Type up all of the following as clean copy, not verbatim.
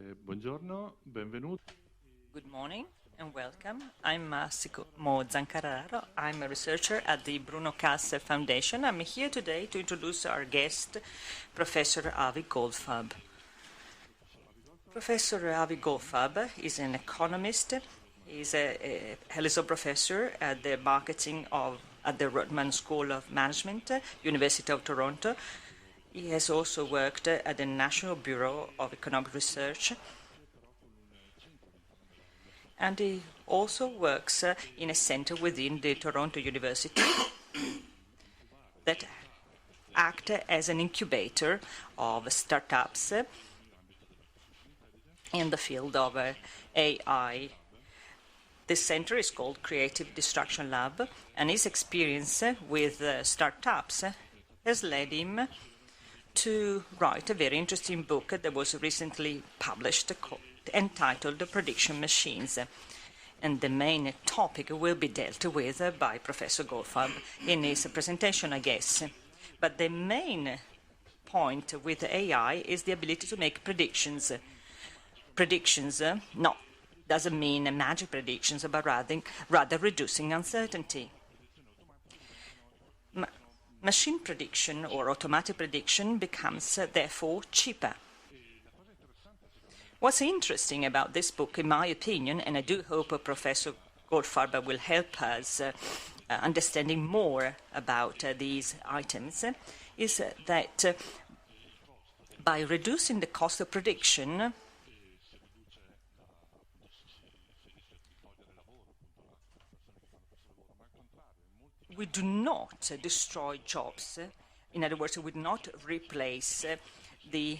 Buongiorno, benvenuti. Good morning and welcome. I'm Massimo ZANCANARO. I'm a researcher at the Bruno Casse Foundation. I'm here today to introduce our guest, Professor Avi Goldfarb. Professor Avi Goldfarb is an economist. He's a Helliso professor at the at the Rotman School of Management, University of Toronto. He has also worked at the National Bureau of Economic Research, and he also works in a center within the Toronto University that act as an incubator of startups in the field of AI. This center is called Creative Destruction Lab, and his experience with startups has led him to write a very interesting book that was recently published entitled Prediction Machines. And the main topic will be dealt with by Professor Goldfarb in his presentation, I guess. But the main point with AI is the ability to make predictions. Predictions doesn't mean magic predictions, but rather reducing uncertainty. Machine prediction or automatic prediction becomes, therefore, cheaper. What's interesting about this book, in my opinion, and I do hope Professor Goldfarb will help us understanding more about these items, is that by reducing the cost of prediction, we do not destroy jobs. In other words, we do not replace the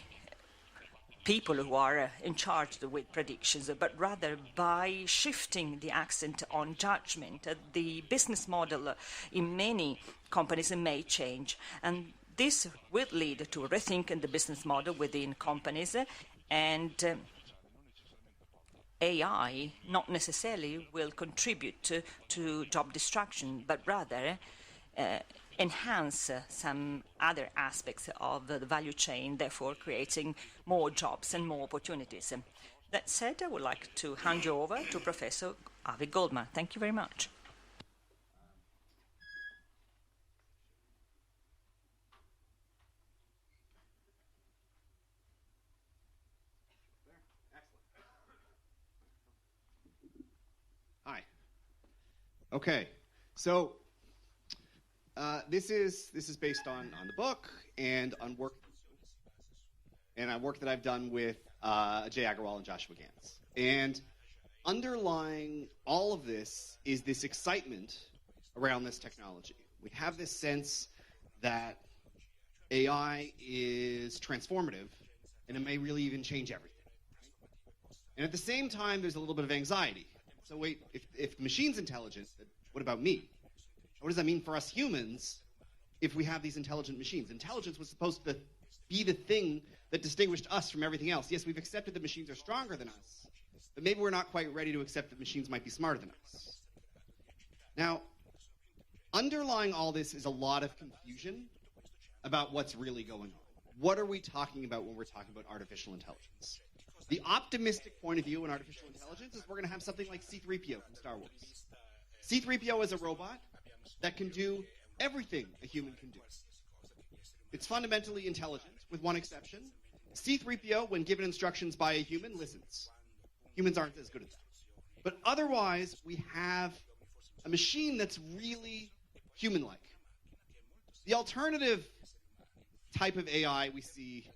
people who are in charge with predictions, but rather by shifting the accent on judgment, the business model in many companies may change. And this will lead to a rethink in the business model within companies, and AI not necessarily will contribute to job destruction, but rather enhance some other aspects of the value chain, therefore creating more jobs and more opportunities. That said, I would like to hand you over to Professor Avi Goldman. Thank you very much. Hi. Okay, so this is based on the book and on work that I've done with Jay Agarwal and Joshua Gans. And underlying all of this is this excitement around this technology. We have this sense that AI is transformative and it may really even change everything. And at the same time, there's a little bit of anxiety. So wait, if the machine's intelligent, what about me? What does that mean for us humans if we have these intelligent machines? Intelligence was supposed to be the thing that distinguished us from everything else. Yes, we've accepted that machines are stronger than us, but maybe we're not quite ready to accept that machines might be smarter than us. Now, underlying all this is a lot of confusion about what's really going on. What are we talking about when we're talking about artificial intelligence? The optimistic point of view in artificial intelligence is we're going to have something like C-3PO from Star Wars. C-3PO is a robot that can do everything a human can do. It's fundamentally intelligent, with one exception. C-3PO, when given instructions by a human, listens. Humans aren't as good at that. But otherwise, we have a machine that's really human-like. The alternative type of AI we see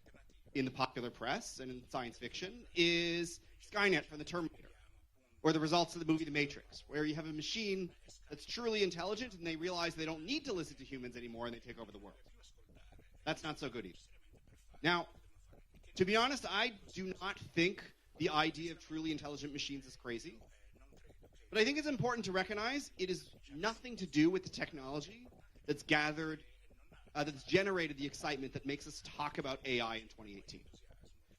in the popular press and in science fiction is Skynet from the Terminator, or the results of the movie The Matrix, where you have a machine that's truly intelligent and they realize they don't need to listen to humans anymore and they take over the world. That's not so good either. Now, to be honest, I do not think the idea of truly intelligent machines is crazy, but I think it's important to recognize it is nothing to do with the technology that's that's generated the excitement that makes us talk about AI in 2018.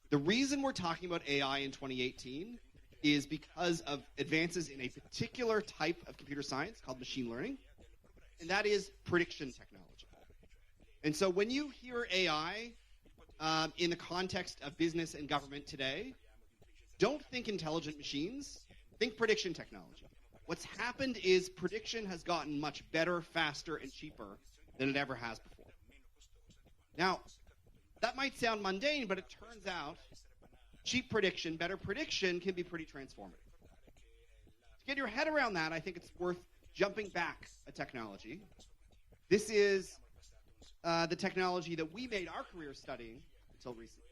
The reason we're talking about AI in 2018 is because of advances in a particular type of computer science called machine learning, and that is prediction technology. And so when you hear AI in the context of business and government today, Don't think intelligent machines, think prediction technology. What's happened is prediction has gotten much better, faster, and cheaper than it ever has before. Now, that might sound mundane, but it turns out cheap prediction, better prediction can be pretty transformative. To get your head around that, I think it's worth jumping back a technology. This is the technology that we made our career studying until recently,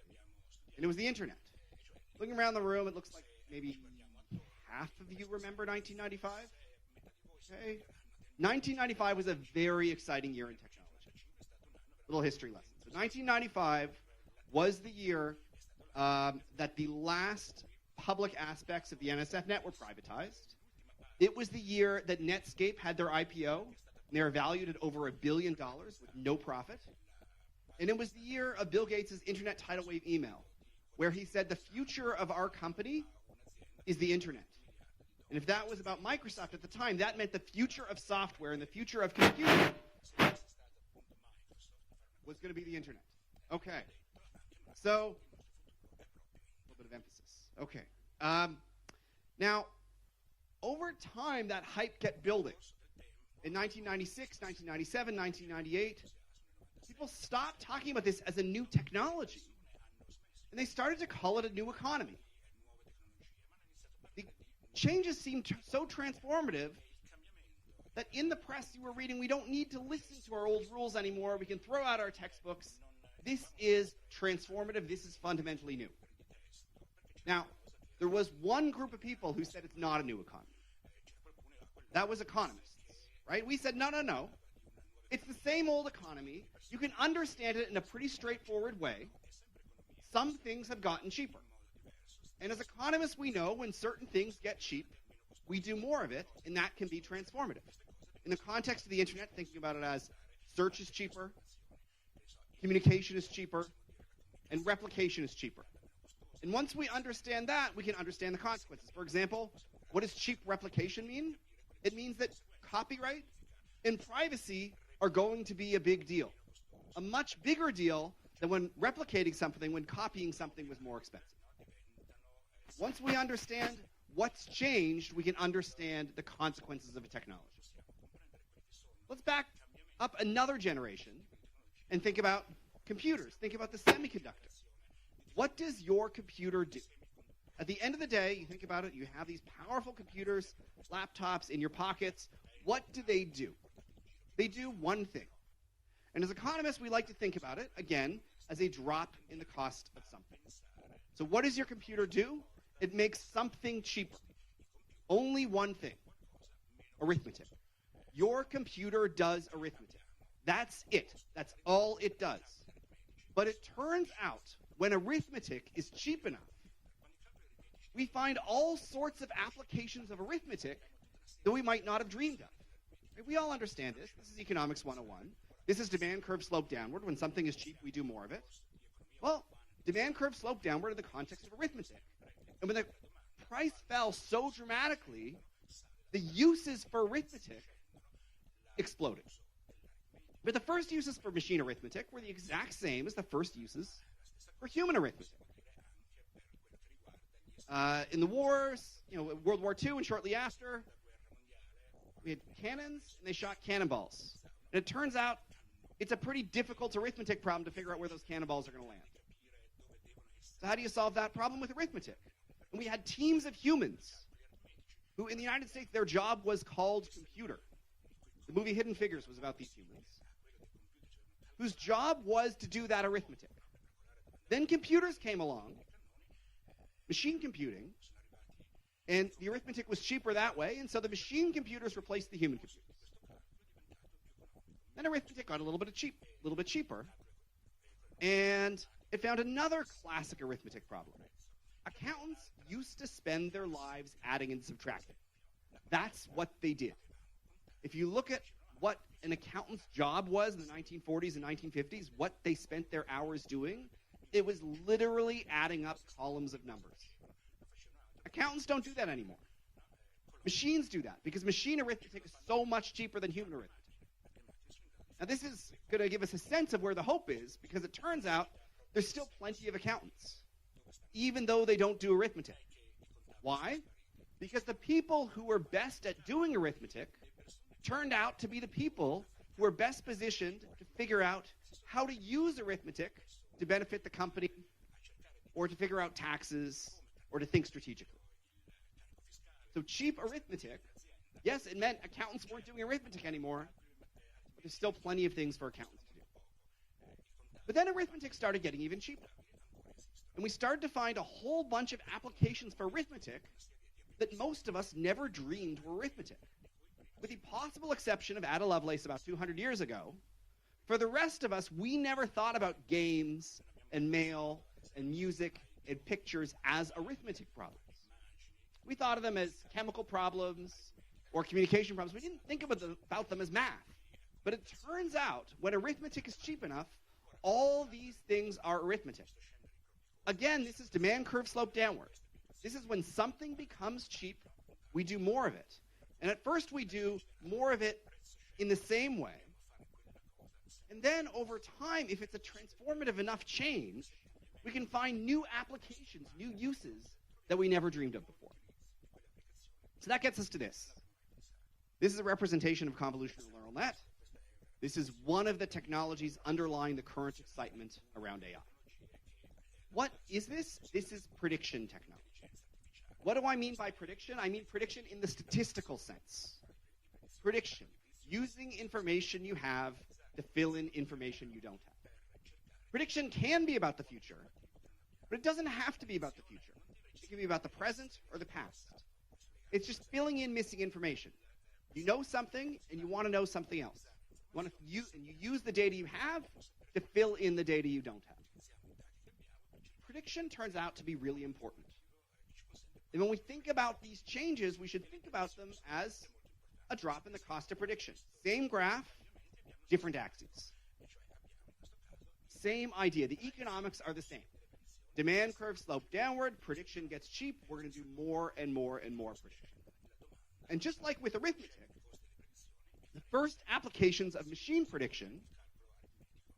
and it was the internet. Looking around the room, it looks like maybe half of you remember 1995. Okay, 1995 was a very exciting year in technology. Little history lesson. So 1995 was the year that the last public aspects of the NSF net were privatized. It was the year that Netscape had their IPO, and they were valued at over $1 billion with no profit. And it was the year of Bill Gates' internet tidal wave email, where he said the future of our company is the internet. And if that was about Microsoft at the time, that meant the future of software and the future of computing was going to be the internet. Okay. So, a little bit of emphasis. Okay. Now, over time, that hype kept building. In 1996, 1997, 1998, people stopped talking about this as a new technology, and they started to call it a new economy. The changes seemed so transformative that in the press you were reading, we don't need to listen to our old rules anymore. We can throw out our textbooks. This is transformative. This is fundamentally new. Now, there was one group of people who said it's not a new economy. That was economists, right? We said, no. It's the same old economy. You can understand it in a pretty straightforward way. Some things have gotten cheaper. And as economists, we know when certain things get cheap, we do more of it, and that can be transformative. In the context of the internet, thinking about it as search is cheaper, communication is cheaper, and replication is cheaper. And once we understand that, we can understand the consequences. For example, what does cheap replication mean? It means that copyright and privacy are going to be a big deal. A much bigger deal than when replicating something, when copying something was more expensive. Once we understand what's changed, we can understand the consequences of a technology. Let's back up another generation and think about computers. Think about the semiconductor. What does your computer do? At the end of the day, you think about it, you have these powerful computers, laptops in your pockets. What do? They do one thing. And as economists, we like to think about it, again, as a drop in the cost of something. So what does your computer do? It makes something cheaper. Only one thing. Arithmetic. Your computer does arithmetic. That's it. That's all it does. But it turns out, when arithmetic is cheap enough, we find all sorts of applications of arithmetic that we might not have dreamed of. We all understand this. This is Economics 101. This is demand curve slope downward. When something is cheap, we do more of it. Well, demand curve slope downward in the context of arithmetic. And when the price fell so dramatically, the uses for arithmetic exploded. But the first uses for machine arithmetic were the exact same as the first uses for human arithmetic. In the wars, World War II and shortly after, we had cannons and they shot cannonballs. And it turns out it's a pretty difficult arithmetic problem to figure out where those cannonballs are going to land. So how do you solve that problem? With arithmetic. And we had teams of humans who, in the United States, their job was called computer. The movie Hidden Figures was about these humans, whose job was to do that arithmetic. Then computers came along, machine computing, and the arithmetic was cheaper that way, and so the machine computers replaced the human computers. Then arithmetic got a little bit cheaper, and it found another classic arithmetic problem. Accountants used to spend their lives adding and subtracting. That's what they did. If you look at what an accountant's job was in the 1940s and 1950s, what they spent their hours doing, it was literally adding up columns of numbers. Accountants don't do that anymore. Machines do that because machine arithmetic is so much cheaper than human arithmetic. Now, this is going to give us a sense of where the hope is, because it turns out there's still plenty of accountants, even though they don't do arithmetic. Why? Because the people who were best at doing arithmetic turned out to be the people who were best positioned to figure out how to use arithmetic to benefit the company, or to figure out taxes, or to think strategically. So cheap arithmetic, yes, it meant accountants weren't doing arithmetic anymore, but there's still plenty of things for accountants to do. But then arithmetic started getting even cheaper. And we started to find a whole bunch of applications for arithmetic that most of us never dreamed were arithmetic. With the possible exception of Ada Lovelace about 200 years ago, for the rest of us, we never thought about games and mail and music and pictures as arithmetic problems. We thought of them as chemical problems or communication problems. We didn't think about them as math. But it turns out, when arithmetic is cheap enough, all these things are arithmetic. Again, this is demand curve slope downward. This is when something becomes cheap, we do more of it. And at first we do more of it in the same way. And then over time, if it's a transformative enough change, we can find new applications, new uses that we never dreamed of before. So that gets us to this. This is a representation of convolutional neural net. This is one of the technologies underlying the current excitement around AI. What is this? This is prediction technology. What do I mean by prediction? I mean prediction in the statistical sense. Prediction, using information you have to fill in information you don't have. Prediction can be about the future, but it doesn't have to be about the future. It can be about the present or the past. It's just filling in missing information. You know something, and you want to know something else. And you use the data you have to fill in the data you don't have. Prediction turns out to be really important. And when we think about these changes, we should think about them as a drop in the cost of prediction. Same graph, different axes. Same idea. The economics are the same. Demand curve slope downward, prediction gets cheap, we're going to do more and more and more prediction. And just like with arithmetic, the first applications of machine prediction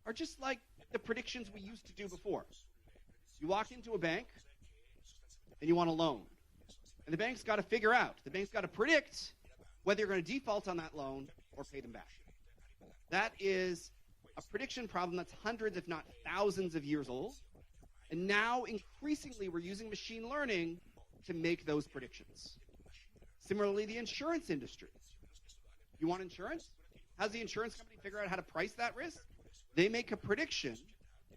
are just like the predictions we used to do before. You walk into a bank and you want a loan. And the bank's got to figure out, the bank's got to predict whether you're going to default on that loan or pay them back. That is a prediction problem that's hundreds, if not thousands of years old. And now, increasingly, we're using machine learning to make those predictions. Similarly, the insurance industry. You want insurance? How's the insurance company figure out how to price that risk? They make a prediction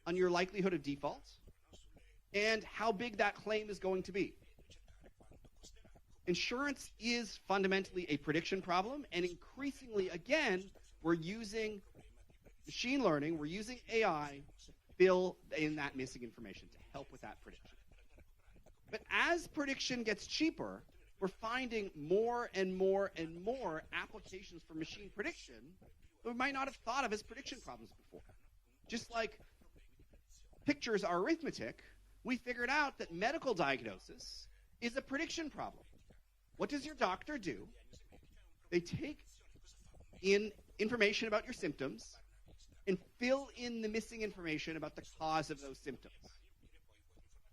on your likelihood of default and how big that claim is going to be. Insurance is fundamentally a prediction problem, and increasingly, again, we're using machine learning, we're using AI to fill in that missing information, to help with that prediction. But as prediction gets cheaper, we're finding more and more and more applications for machine prediction that we might not have thought of as prediction problems before. Just like pictures are arithmetic, we figured out that medical diagnosis is a prediction problem. What does your doctor do? They take in information about your symptoms and fill in the missing information about the cause of those symptoms.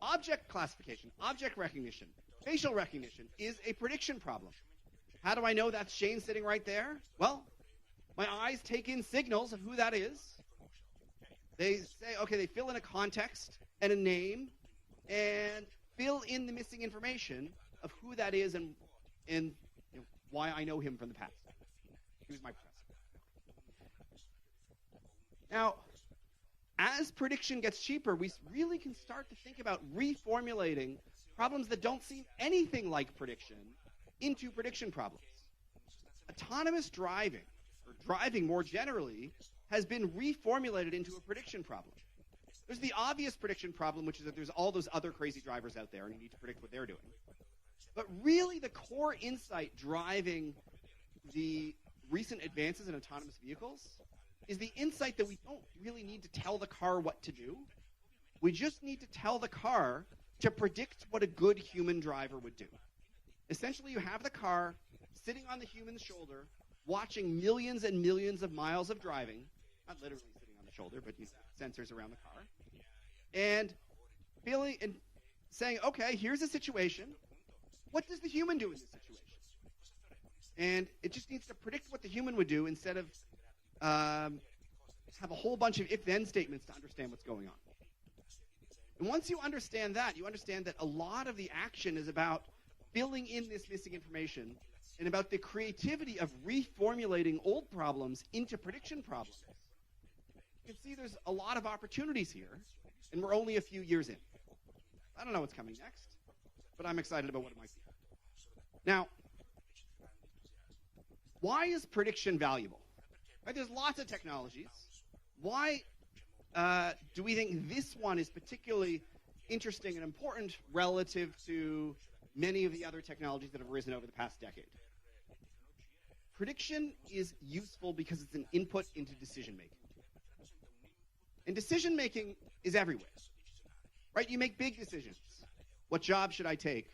Object classification, object recognition, facial recognition is a prediction problem. How do I know that's Shane sitting right there? Well, my eyes take in signals of who that is. They say, okay, they fill in a context and a name and fill in the missing information of who that is and why I know him from the past. He was my professor. Now, as prediction gets cheaper, we really can start to think about reformulating problems that don't seem anything like prediction into prediction problems. Autonomous driving, or driving more generally, has been reformulated into a prediction problem. There's the obvious prediction problem, which is that there's all those other crazy drivers out there and you need to predict what they're doing. But really the core insight driving the recent advances in autonomous vehicles is the insight that we don't really need to tell the car what to do. We just need to tell the car to predict what a good human driver would do. Essentially, you have the car sitting on the human's shoulder, watching millions and millions of miles of driving, not literally sitting on the shoulder, but sensors around the car, and feeling and saying, okay, here's a situation. what does the human do in this situation? And it just needs to predict what the human would do instead of have a whole bunch of if-then statements to understand what's going on. And once you understand that a lot of the action is about filling in this missing information and about the creativity of reformulating old problems into prediction problems. You can see there's a lot of opportunities here, and we're only a few years in. I don't know what's coming next, but I'm excited about what it might be. Now, why is prediction valuable? Right, there's lots of technologies. Why do we think this one is particularly interesting and important relative to many of the other technologies that have arisen over the past decade? Prediction is useful because it's an input into decision-making. And decision-making is everywhere. Right? You make big decisions. What job should I take?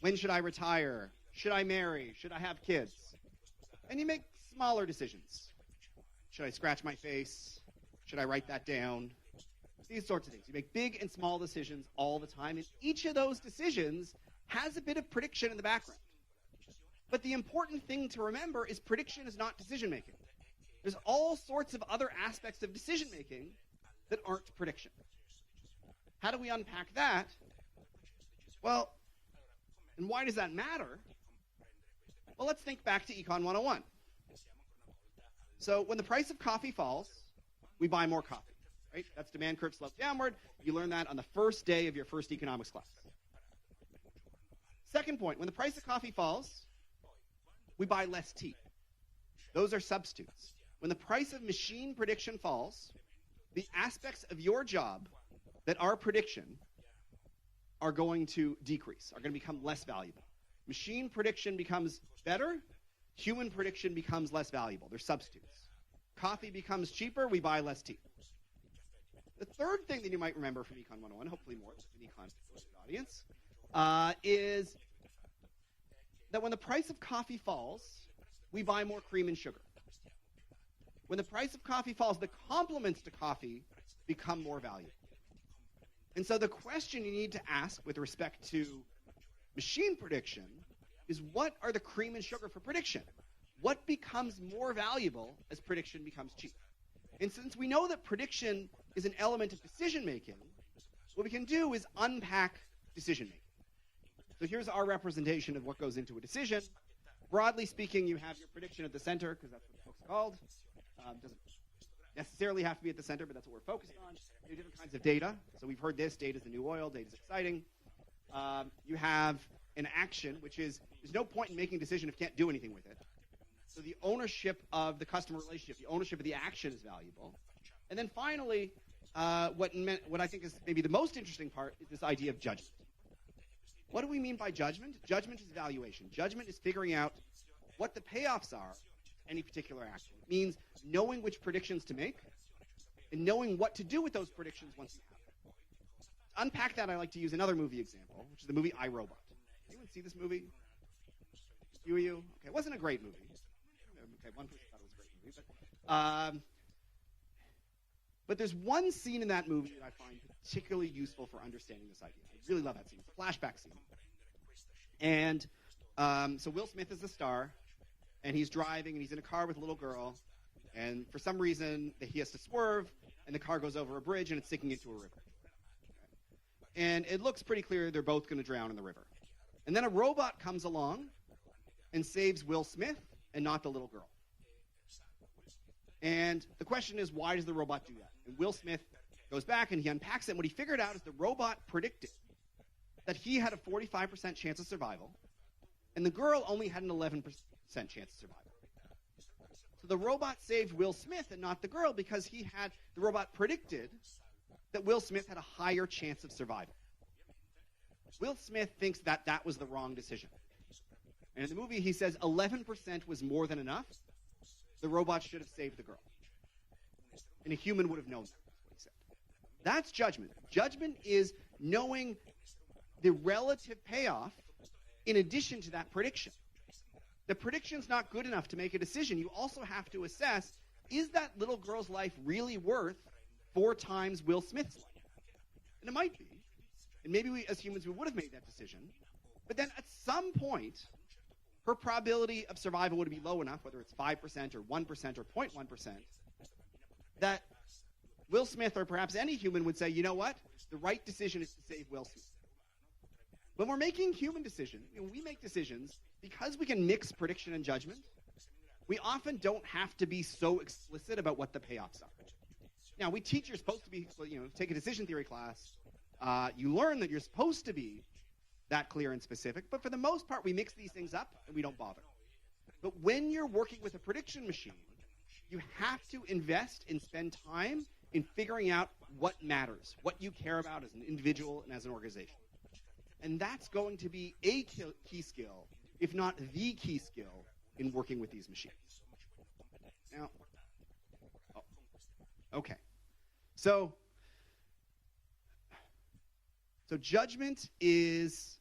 When should I retire? Should I marry? Should I have kids? And you make smaller decisions. Should I scratch my face? Should I write that down? These sorts of things. You make big and small decisions all the time, and each of those decisions has a bit of prediction in the background. But the important thing to remember is prediction is not decision-making. There's all sorts of other aspects of decision-making that aren't prediction. How do we unpack that? Well, and why does that matter? Well, let's think back to Econ 101. So when the price of coffee falls, we buy more coffee, right? That's demand curve slope downward. You learn that on the first day of your first economics class. Second point, when the price of coffee falls, we buy less tea. Those are substitutes. When the price of machine prediction falls, the aspects of your job that are prediction are going to decrease, are going to become less valuable. Machine prediction becomes better. Human prediction becomes less valuable. They're substitutes. Coffee becomes cheaper. We buy less tea. The third thing that you might remember from Econ 101, hopefully more than Econ audience, is that when the price of coffee falls, we buy more cream and sugar. When the price of coffee falls, the complements to coffee become more valuable. And so the question you need to ask with respect to machine prediction is, what are the cream and sugar for prediction? What becomes more valuable as prediction becomes cheap? And since we know that prediction is an element of decision-making, what we can do is unpack decision-making. So here's our representation of what goes into a decision. Broadly speaking, you have your prediction at the center, because that's what the book's called. Doesn't necessarily have to be at the center, but that's what we're focused on. You have different kinds of data. So we've heard this, data's the new oil, data's exciting. You have an action, which is, there's no point in making a decision if you can't do anything with it. So the ownership of the customer relationship, the ownership of the action is valuable. And then finally, what I think is maybe the most interesting part is this idea of judgment. What do we mean by judgment? Judgment is evaluation. Judgment is figuring out what the payoffs are of any particular action. It means knowing which predictions to make and knowing what to do with those predictions once you have them. To unpack that, I like to use another movie example, which is the movie I, Robot. Anyone see this movie? A few of you? Okay, it wasn't a great movie. Okay, one person thought it was a great movie. But there's one scene in that movie that I find particularly useful for understanding this idea. I really love that scene. It's a flashback scene. And so Will Smith is the star, and he's driving, and he's in a car with a little girl, and for some reason he has to swerve, and the car goes over a bridge, and it's sinking into a river. And it looks pretty clear they're both going to drown in the river. And then a robot comes along and saves Will Smith and not the little girl. And the question is, why does the robot do that? And Will Smith goes back and he unpacks it, and what he figured out is the robot predicted that he had a 45% chance of survival, and the girl only had an 11% chance of survival. So the robot saved Will Smith and not the girl because the robot predicted that Will Smith had a higher chance of survival. Will Smith thinks that that was the wrong decision. And in the movie, he says 11% was more than enough. The robot should have saved the girl. And a human would have known that. That's what he said. That's judgment. Judgment is knowing the relative payoff in addition to that prediction. The prediction's not good enough to make a decision. You also have to assess, is that little girl's life really worth 4 times Will Smith's life? And it might be. And maybe we, as humans, we would have made that decision. But then at some point, her probability of survival would be low enough, whether it's 5% or 1% or 0.1%, that Will Smith or perhaps any human would say, you know what? The right decision is to save Will Smith. When we're making human decisions, we make decisions because we can mix prediction and judgment. We often don't have to be so explicit about what the payoffs are. Now, we teach you're supposed to be, take a decision theory class. You learn that you're supposed to be that clear and specific, but for the most part, we mix these things up and we don't bother. But when you're working with a prediction machine, you have to invest and spend time in figuring out what matters, what you care about as an individual and as an organization. And that's going to be a key skill, if not the key skill, in working with these machines. Now, okay. So judgment is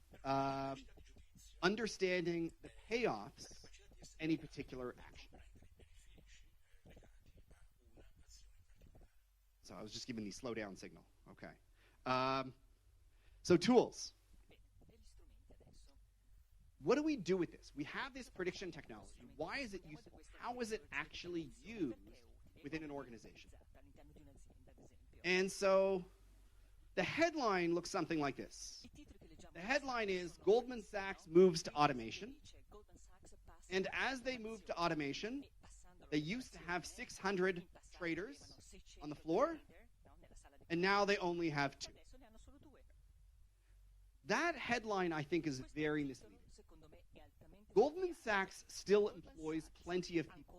understanding the payoffs of any particular action. So I was just giving the slow down signal. Okay. So tools. What do we do with this? We have this prediction technology. Why is it useful? How is it actually used within an organization? And so the headline looks something like this. The headline is Goldman Sachs moves to automation. And as they move to automation, they used to have 600 traders on the floor, and now they only have 2. That headline, I think, is very misleading. Goldman Sachs still employs plenty of people.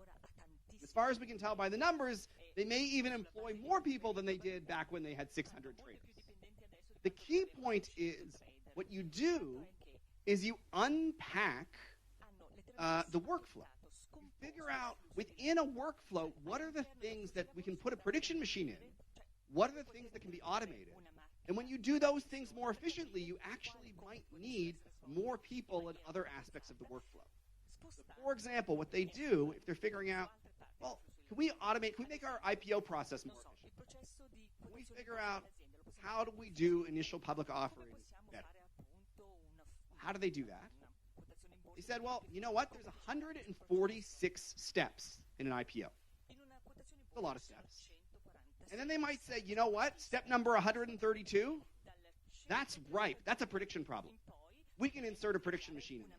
As far as we can tell by the numbers, they may even employ more people than they did back when they had 600 traders. The key point is what you do is you unpack the workflow. You figure out within a workflow what are the things that we can put a prediction machine in, what are the things that can be automated. And when you do those things more efficiently, you actually might need more people in other aspects of the workflow. So for example, what they do, if they're figuring out, well, can we make our IPO process more efficient? Can we figure out how do we do initial public offerings better? How do they do that? They said, well, you know what? There's 146 steps in an IPO. It's a lot of steps. And then they might say, you know what? Step number 132, that's ripe. That's a prediction problem. We can insert a prediction machine in there.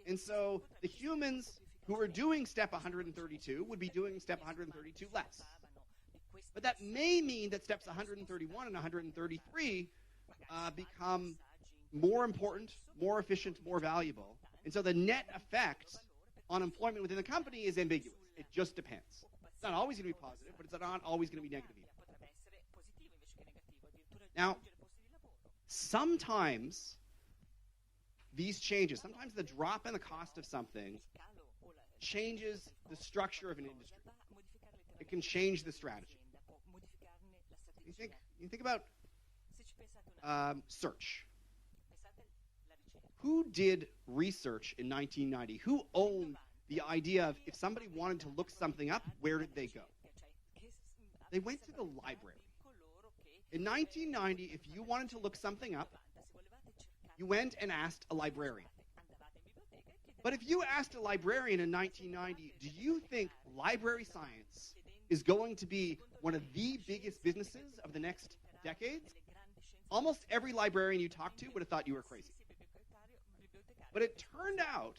And so the humans who are doing step 132 would be doing step 132 less. But that may mean that steps 131 and 133 become more important, more efficient, more valuable. And so the net effect on employment within the company is ambiguous. It just depends. It's not always going to be positive, but it's not always going to be negative either. Now, sometimes these changes, sometimes the drop in the cost of something changes the structure of an industry. It can change the strategy. You think about search. Who did research in 1990? Who owned the idea of if somebody wanted to look something up, where did they go? They went to the library. In 1990, if you wanted to look something up, you went and asked a librarian. But if you asked a librarian in 1990, do you think library science is going to be one of the biggest businesses of the next decades? Almost every librarian you talked to would have thought you were crazy. But it turned out,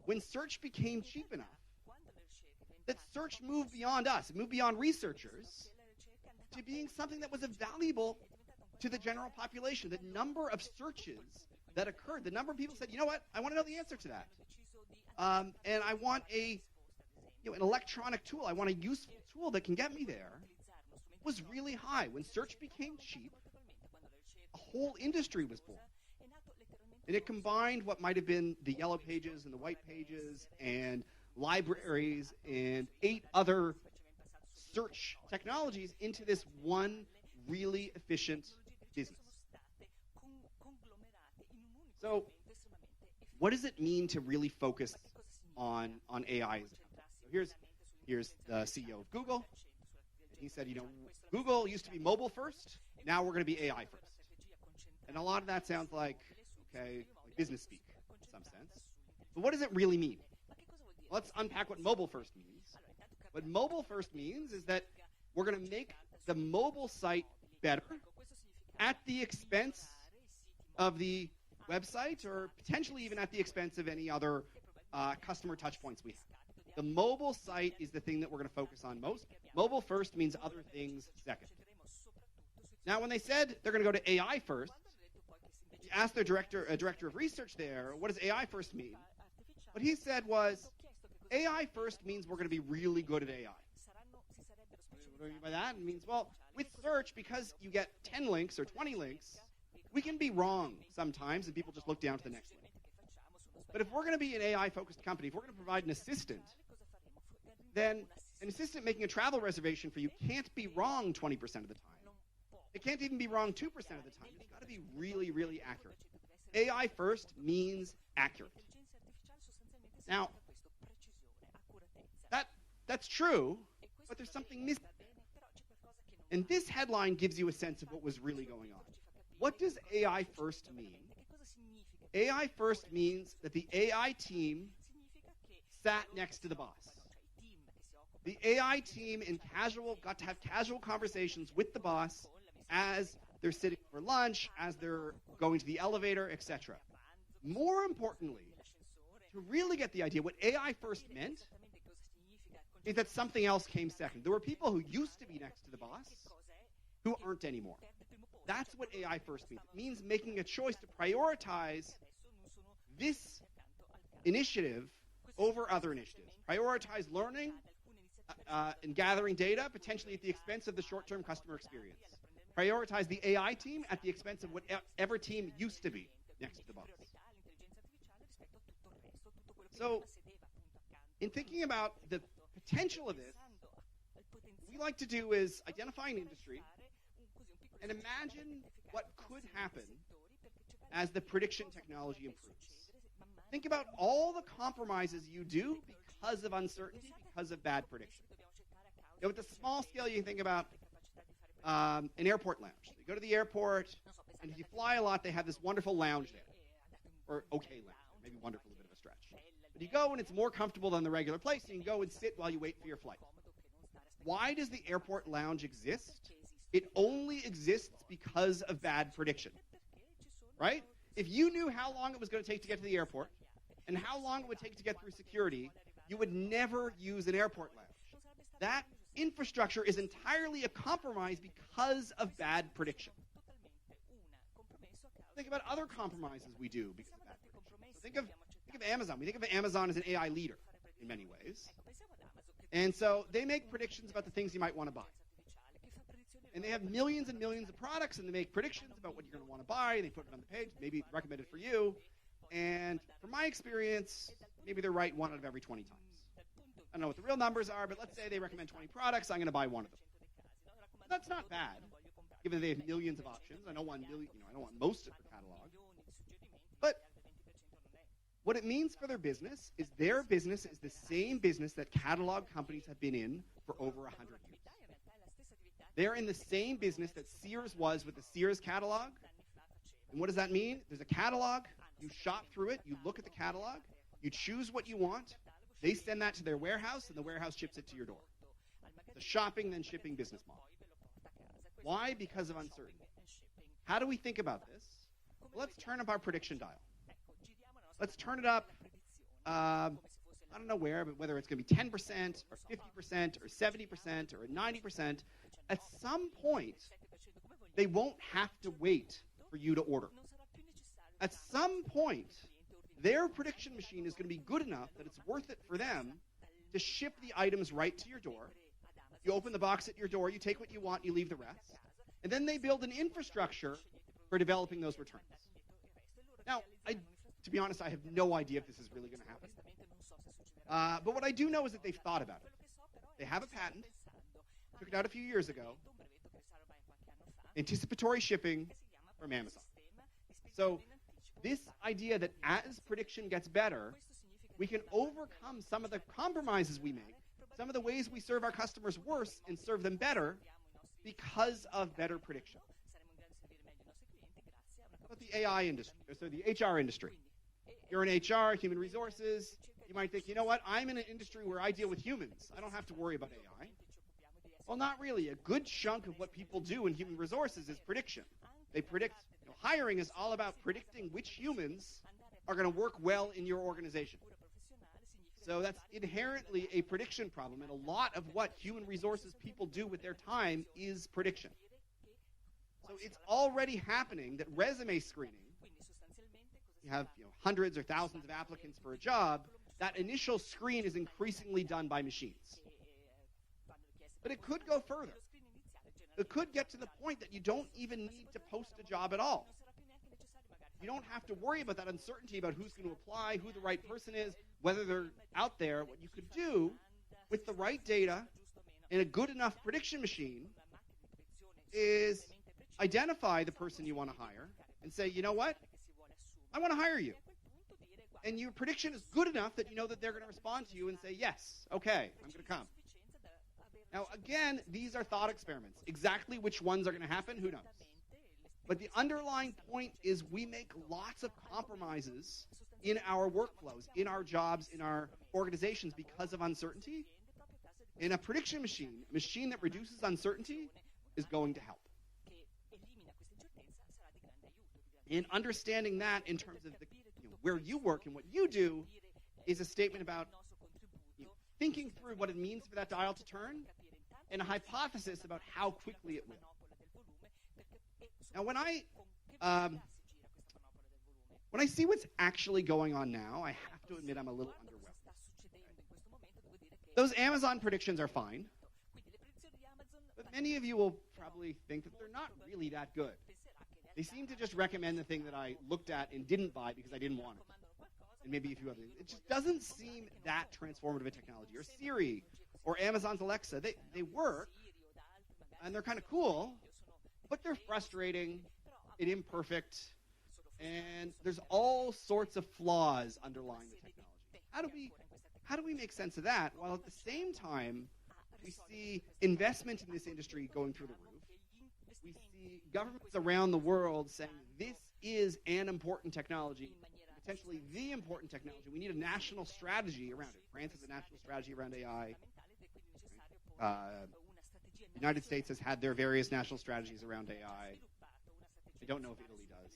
when search became cheap enough, that search moved beyond us, it moved beyond researchers, to being something that was valuable to the general population. The number of searches that occurred, the number of people said, you know what, I want to know the answer to that. And I want an electronic tool, I want a useful tool that can get me there, was really high. When search became cheap, a whole industry was born. And it combined what might have been the yellow pages and the white pages and libraries and 8 other search technologies into this one really efficient business. So what does it mean to really focus on AI as a company? So here's the CEO of Google. He said, Google used to be mobile first. Now we're going to be AI first. And a lot of that sounds like, okay, like business speak in some sense. But what does it really mean? Let's unpack what mobile first means. What mobile first means is that we're going to make the mobile site better at the expense of the website, or potentially even at the expense of any other customer touch points we have. The mobile site is the thing that we're going to focus on most. Mobile first means other things second. Now, when they said they're going to go to AI first, you asked their director of research there, what does AI first mean? What he said was, AI first means we're going to be really good at AI. What do I mean by that? It means, well, with search, because you get 10 links or 20 links, we can be wrong sometimes, and people just look down to the next link. But if we're going to be an AI-focused company, if we're going to provide an assistant, then an assistant making a travel reservation for you can't be wrong 20% of the time. It can't even be wrong 2% of the time. It's got to be really, really accurate. AI first means accurate. Now, that's true, but there's something missing. And this headline gives you a sense of what was really going on. What does AI first mean? AI first means that the AI team sat next to the boss. The AI team got to have casual conversations with the boss as they're sitting for lunch, as they're going to the elevator, etc. More importantly, to really get the idea, what AI first meant is that something else came second. There were people who used to be next to the boss who aren't anymore. That's what AI first means. It means making a choice to prioritize this initiative over other initiatives. Prioritize learning and gathering data, potentially at the expense of the short-term customer experience. Prioritize the AI team at the expense of whatever team used to be next to the boss. So, in thinking about the potential of this, what we like to do is identify an industry and imagine what could happen as the prediction technology improves. Think about all the compromises you do because of uncertainty, because of bad prediction. You know, with the small scale, you can think about an airport lounge. You go to the airport, and if you fly a lot, they have this wonderful lounge there. Or okay lounge, maybe wonderful, a bit of a stretch. But you go, and it's more comfortable than the regular place, and you can go and sit while you wait for your flight. Why does the airport lounge exist? It only exists because of bad prediction, right? If you knew how long it was going to take to get to the airport and how long it would take to get through security, you would never use an airport lounge. That infrastructure is entirely a compromise because of bad prediction. Think about other compromises we do because of bad prediction. So think of Amazon. We think of Amazon as an AI leader in many ways. And so they make predictions about the things you might want to buy. And they have millions and millions of products, and they make predictions about what you're going to want to buy, and they put it on the page, maybe recommended for you. And from my experience, maybe they're right 1 out of every 20 times. I don't know what the real numbers are, but let's say they recommend 20 products, I'm going to buy one of them. That's not bad, given that they have millions of options. I don't want most of their catalog. But what it means for their business is the same business that catalog companies have been in for over 100 years. They're in the same business that Sears was with the Sears catalog. And what does that mean? There's a catalog. You shop through it. You look at the catalog. You choose what you want. They send that to their warehouse, and the warehouse ships it to your door. The shopping, then shipping business model. Why? Because of uncertainty. How do we think about this? Well, let's turn up our prediction dial. Let's turn it up, I don't know where, but whether it's going to be 10% or 50% or 70% or 90%, at some point, they won't have to wait for you to order. At some point, their prediction machine is going to be good enough that it's worth it for them to ship the items right to your door. You open the box at your door, you take what you want, you leave the rest. And then they build an infrastructure for developing those returns. Now, to be honest, I have no idea if this is really going to happen. But what I do know is that they've thought about it. They have a patent, took it out a few years ago, anticipatory shipping from Amazon. So this idea that as prediction gets better, we can overcome some of the compromises we make, some of the ways we serve our customers worse and serve them better because of better prediction. But the the AI industry, so the HR industry. You're in HR, human resources. You might think, you know what? I'm in an industry where I deal with humans. I don't have to worry about AI. Well, not really. A good chunk of what people do in human resources is prediction. They predict. Hiring is all about predicting which humans are going to work well in your organization. So that's inherently a prediction problem, and a lot of what human resources people do with their time is prediction. So it's already happening that resume screening, you have hundreds or thousands of applicants for a job, that initial screen is increasingly done by machines. But it could go further. It could get to the point that you don't even need to post a job at all. You don't have to worry about that uncertainty about who's going to apply, who the right person is, whether they're out there. What you could do with the right data and a good enough prediction machine is identify the person you want to hire and say, you know what? I want to hire you. And your prediction is good enough that you know that they're going to respond to you and say, yes, okay, I'm going to come. Now, again, these are thought experiments. Exactly which ones are going to happen, who knows? But the underlying point is we make lots of compromises in our workflows, in our jobs, in our organizations because of uncertainty. And a prediction machine, a machine that reduces uncertainty, is going to help. And understanding that in terms of where you work and what you do is a statement about thinking through what it means for that dial to turn and a hypothesis about how quickly it will. Now, when I see what's actually going on now, I have to admit I'm a little underwhelmed. Those Amazon predictions are fine, but many of you will probably think that they're not really that good. They seem to just recommend the thing that I looked at and didn't buy because I didn't want it. And maybe a few other things. It just doesn't seem that transformative a technology. Or Siri, or Amazon's Alexa, they work, and they're kind of cool, but they're frustrating and imperfect, and there's all sorts of flaws underlying the technology. How do we make sense of that while at the same time we see investment in this industry going through the roof? We see governments around the world saying this is an important technology, potentially the important technology. We need a national strategy around it. France has a national strategy around AI. The United States has had their various national strategies around AI. I don't know if Italy does.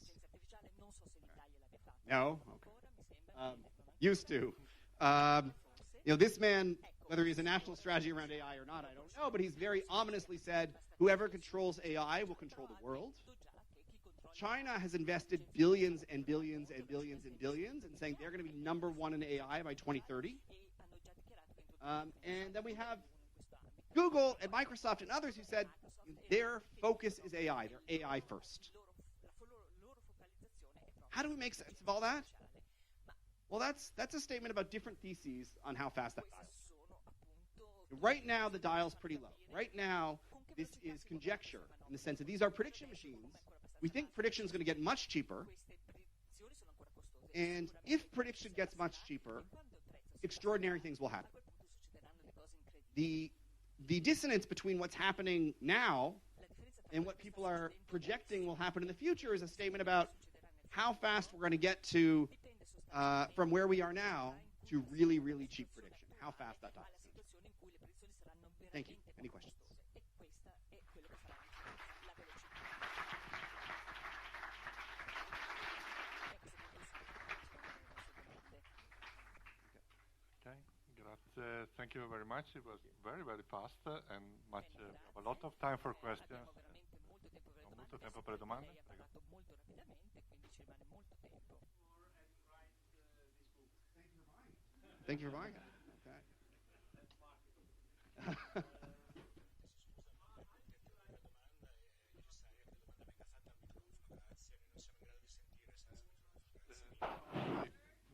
No? Okay. Used to. This man, whether he's a national strategy around AI or not, I don't know, but he's very ominously said, whoever controls AI will control the world. China has invested billions and billions and billions and billions in saying they're going to be number one in AI by 2030. And then we have Google and Microsoft and others who said their focus is AI. They're AI first. How do we make sense of all that? Well, that's a statement about different theses on how fast that dials. Right now, the dial's pretty low. Right now, this is conjecture in the sense that these are prediction machines. We think prediction is going to get much cheaper. And if prediction gets much cheaper, extraordinary things will happen. The dissonance between what's happening now and what people are projecting will happen in the future is a statement about how fast we're going to get to from where we are now to really, really cheap prediction. How fast that dies. Thank you. Any questions? Okay, grazie. Thank you very much. It was very, very fast and much. A lot of time for questions. Ho molto tempo per le domande. Prego. Thank you for buying it. Okay.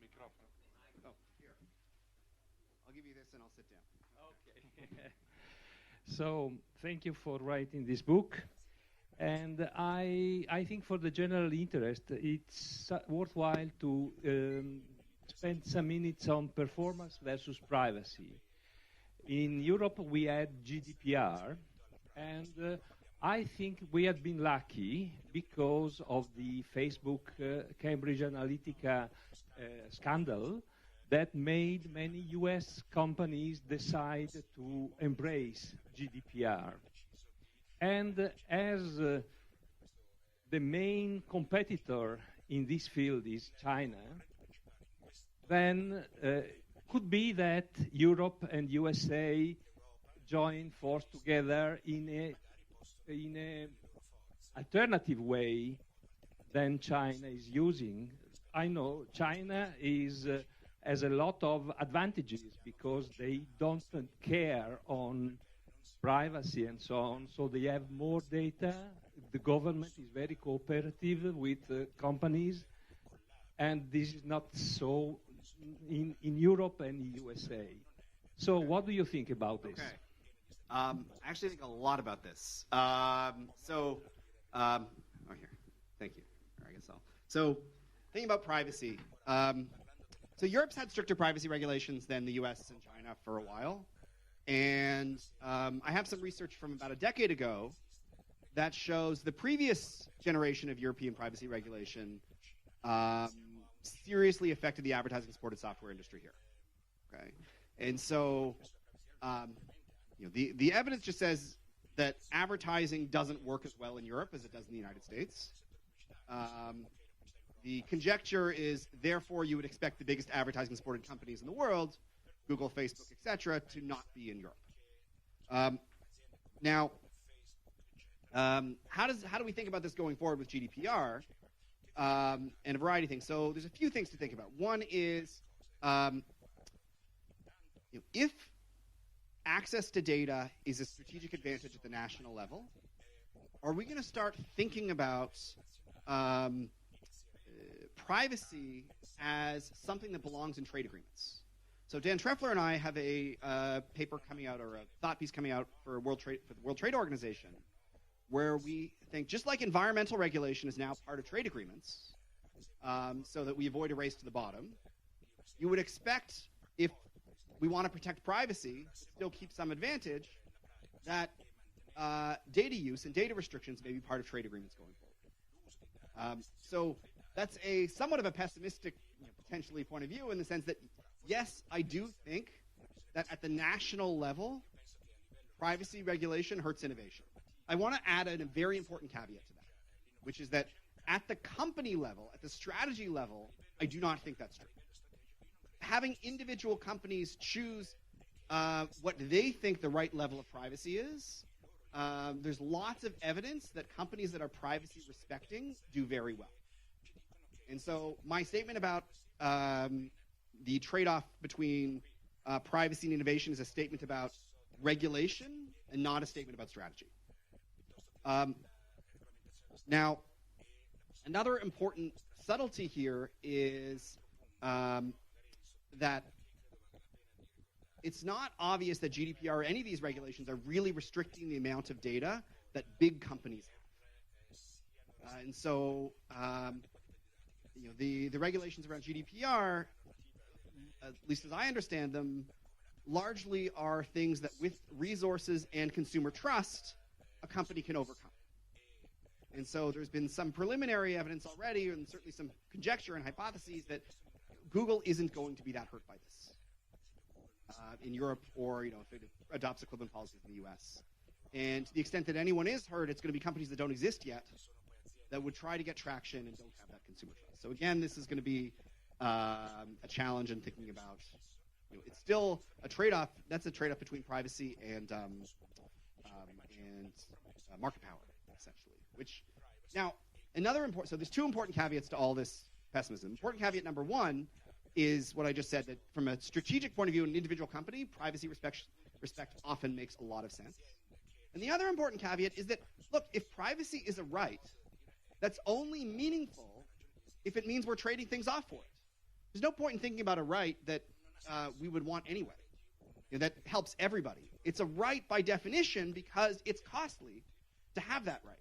Microfono. Oh, here. I'll give you this and I'll sit down. Okay. So, thank you for writing this book. And I think for the general interest, it's worthwhile to spend some minutes on performance versus privacy. In Europe, we had GDPR, and I think we have been lucky because of the Facebook Cambridge Analytica scandal that made many US companies decide to embrace GDPR. And as the main competitor in this field is China, then could be that Europe and USA join force together in a alternative way than China is using. I know China has a lot of advantages because they don't care on privacy and so on, so they have more data. The government is very cooperative with companies, and this is not so in Europe and USA. So what do you think about this? Okay. I actually think a lot about this. Oh, here. Thank you. I guess I'll. So, thinking about privacy. So Europe's had stricter privacy regulations than the US and China for a while. And I have some research from about a decade ago that shows the previous generation of European privacy regulation seriously affected the advertising supported software industry here. Okay. And so the evidence just says that advertising doesn't work as well in Europe as it does in the United States. The conjecture is, therefore, you would expect the biggest advertising-supported companies in the world, Google, Facebook, etc., to not be in Europe. Now, how do we think about this going forward with GDPR? And a variety of things. So there's a few things to think about. One is, if access to data is a strategic advantage at the national level, are we going to start thinking about privacy as something that belongs in trade agreements? So Dan Treffler and I have a paper coming out, or a thought piece coming out for the World Trade Organization, where we think just like environmental regulation is now part of trade agreements, so that we avoid a race to the bottom, you would expect, if we want to protect privacy, still keep some advantage, that data use and data restrictions may be part of trade agreements going forward. So that's a somewhat of a pessimistic, potentially, point of view, in the sense that, yes, I do think that at the national level, privacy regulation hurts innovation. I want to add a very important caveat to that, which is that at the company level, at the strategy level, I do not think that's true. Having individual companies choose what they think the right level of privacy is, there's lots of evidence that companies that are privacy respecting do very well. And so my statement about the trade-off between privacy and innovation is a statement about regulation and not a statement about strategy. Now, another important subtlety here is that it's not obvious that GDPR or any of these regulations are really restricting the amount of data that big companies have. And so the regulations around GDPR, at least as I understand them, largely are things that with resources and consumer trust, a company can overcome. And so there's been some preliminary evidence already, and certainly some conjecture and hypotheses, that Google isn't going to be that hurt by this in Europe, or if it adopts equivalent policies in the US. And to the extent that anyone is hurt, it's going to be companies that don't exist yet that would try to get traction and don't have that consumer trust. So again, this is going to be a challenge in thinking about, it's still a trade-off. That's a trade-off between privacy and market power, essentially. Which, now, so there's two important caveats to all this pessimism. Important caveat number one is what I just said, that from a strategic point of view in an individual company, privacy respect often makes a lot of sense. And the other important caveat is that, look, if privacy is a right, that's only meaningful if it means we're trading things off for it. There's no point in thinking about a right that we would want anyway, that helps everybody. It's a right by definition because it's costly to have that right.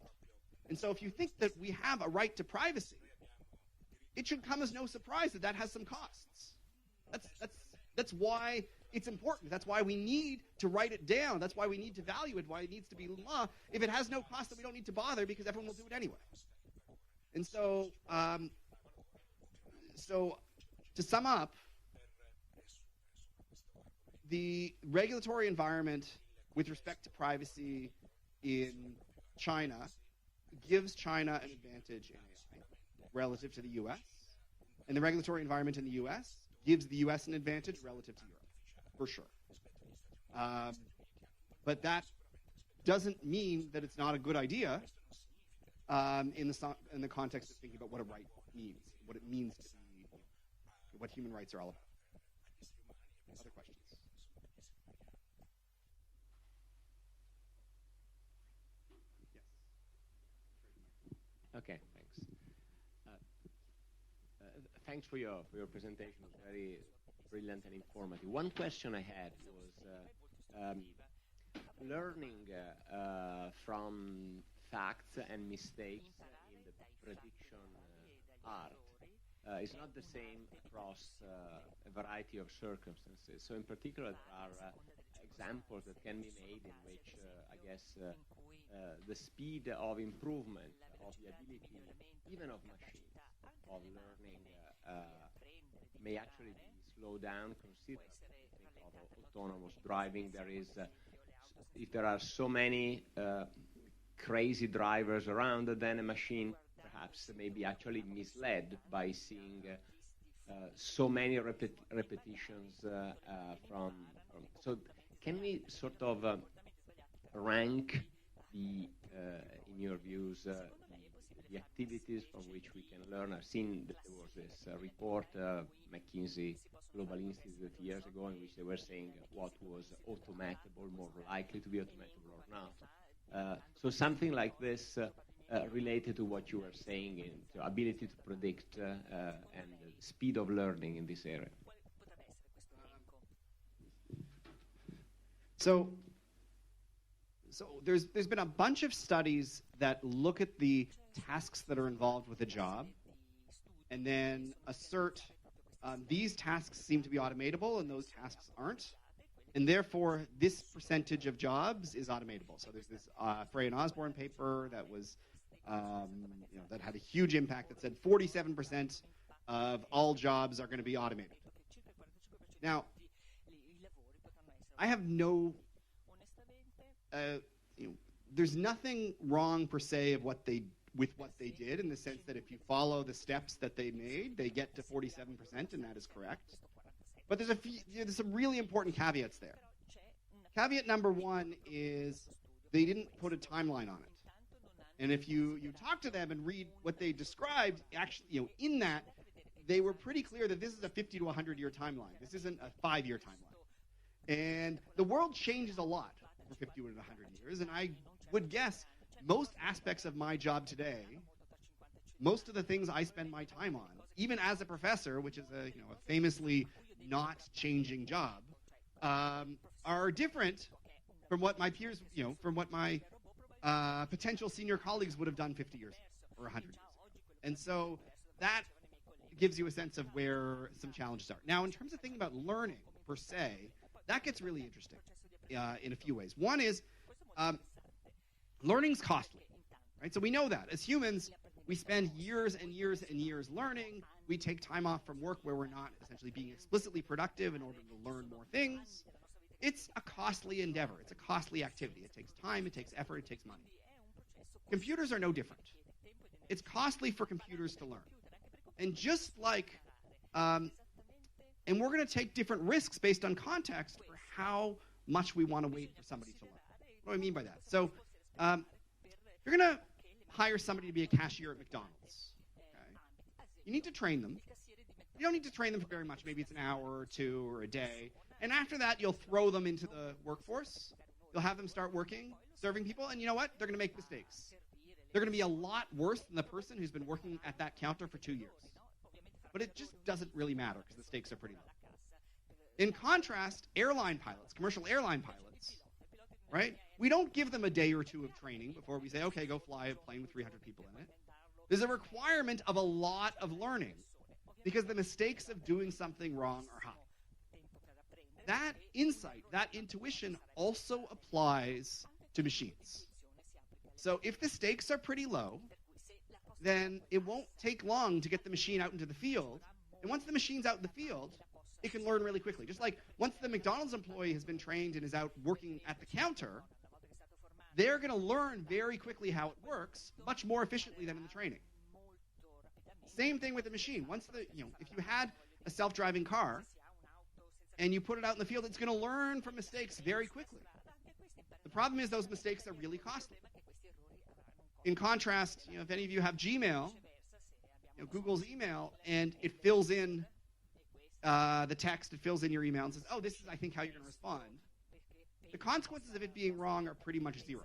And so if you think that we have a right to privacy, it should come as no surprise that that has some costs. That's why it's important. That's why we need to write it down. That's why we need to value it, why it needs to be law. If it has no cost, then we don't need to bother because everyone will do it anyway. And so, to sum up, the regulatory environment with respect to privacy in China gives China an advantage in AI relative to the US. And the regulatory environment in the US gives the US an advantage relative to Europe, for sure. But that doesn't mean that it's not a good idea in the context of thinking about what a right means, what it means to be, what human rights are all about. Other questions? Okay, thanks. Thanks for your presentation. It was very brilliant and informative. One question I had was learning from facts and mistakes in the prediction art is not the same across a variety of circumstances. So in particular, there are examples that can be made in which, I guess, the speed of improvement of the ability, even of machines, of learning may actually be slowed down considerably. Think of autonomous driving. There is, if there are so many crazy drivers around, then a machine perhaps may be actually misled by seeing so many repetitions from. So can we sort of rank the, in your views, the activities from which we can learn? I've seen that there was this report, McKinsey Global Institute years ago, in which they were saying what was automatable, more likely to be automatable or not. So something like this related to what you were saying in the ability to predict and the speed of learning in this area. So there's been a bunch of studies that look at the tasks that are involved with a job and then assert these tasks seem to be automatable and those tasks aren't. And therefore, this percentage of jobs is automatable. So there's this Frey and Osborne paper that was, that had a huge impact that said 47% of all jobs are going to be automated. Now, I have no, there's nothing wrong per se of what they did, in the sense that if you follow the steps that they made, they get to 47%, and that is correct. But there's some really important caveats there. Caveat number one is they didn't put a timeline on it. And if you talk to them and read what they described, actually, in that, they were pretty clear that this is a 50 to 100-year timeline. This isn't a 5-year timeline. And the world changes a lot for 50 to 100 years, and I would guess most aspects of my job today, most of the things I spend my time on, even as a professor, which is a famously not changing job, are different from what my peers, from what my potential senior colleagues would have done 50 years or 100 years. And so that gives you a sense of where some challenges are. Now, in terms of thinking about learning per se, that gets really interesting in a few ways. One is learning's costly, right? So we know that. As humans, we spend years and years and years learning. We take time off from work where we're not essentially being explicitly productive in order to learn more things. It's a costly endeavor. It's a costly activity. It takes time, it takes effort, it takes money. Computers are no different. It's costly for computers to learn. And just like, and we're going to take different risks based on context for how much we want to wait for somebody to learn. What do I mean by that? So you're going to hire somebody to be a cashier at McDonald's. Okay? You need to train them. You don't need to train them for very much. Maybe it's an hour or two or a day. And after that, you'll throw them into the workforce. You'll have them start working, serving people. And you know what? They're going to make mistakes. They're going to be a lot worse than the person who's been working at that counter for 2 years. But it just doesn't really matter because the stakes are pretty low. In contrast, airline pilots, commercial airline pilots, right? We don't give them a day or two of training before we say, okay, go fly a plane with 300 people in it. There's a requirement of a lot of learning because the mistakes of doing something wrong are high. that insight, that intuition also applies to machines. So if the stakes are pretty low, then it won't take long to get the machine out into the field. And once the machine's out in the field, it can learn really quickly. Just like once the McDonald's employee has been trained and is out working at the counter, they're going to learn very quickly how it works, much more efficiently than in the training. Same thing with the machine. Once if you had a self-driving car and you put it out in the field, it's going to learn from mistakes very quickly. The problem is those mistakes are really costly. In contrast, if any of you have Gmail, Google's email, and it fills in the text, it fills in your email and says, oh, this is, I think, how you're going to respond. The consequences of it being wrong are pretty much zero.